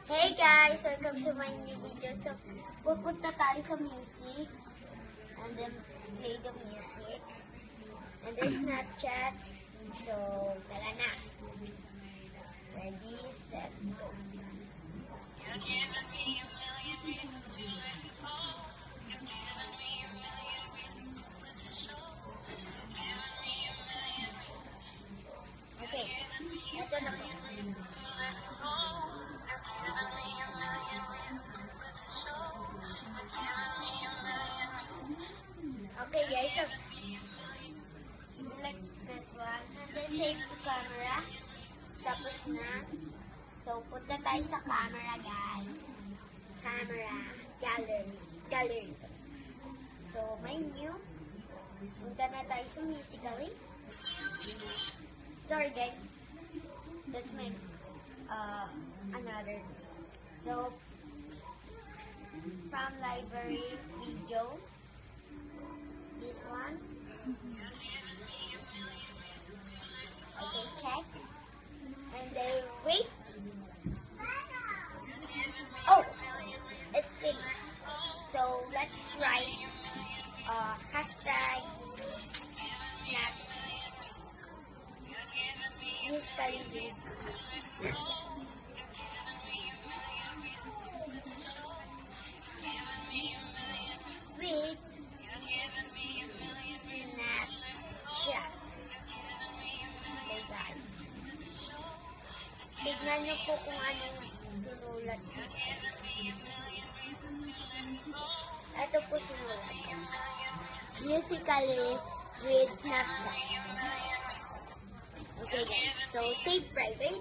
Hey guys! Welcome to my new video. So, pupunta tayo sa music. And then, play the music. And then, Snapchat. So, tara na. Ready, set, go. You're giving me a million reasons to let you go. You're giving me a million reasons to let the show. You're giving me a million reasons. Okay, ito na po. Okay guys, so select that one and then save to camera. Tapos na. So punta tayo sa camera guys. Camera, gallery. So menu. Punta na tayo sa Musical.ly. Sorry guys. That's my another. So from library video. This one. Okay, check. And then wait. Oh, it's finished. So let's write hashtag Snap Musical.ly Snap. Wait. Snapchat. So guys, tignan nyo po kung anong sinulat ko. Ito po sinulat ko. Musical.ly with Snapchat. Okay guys, so save private.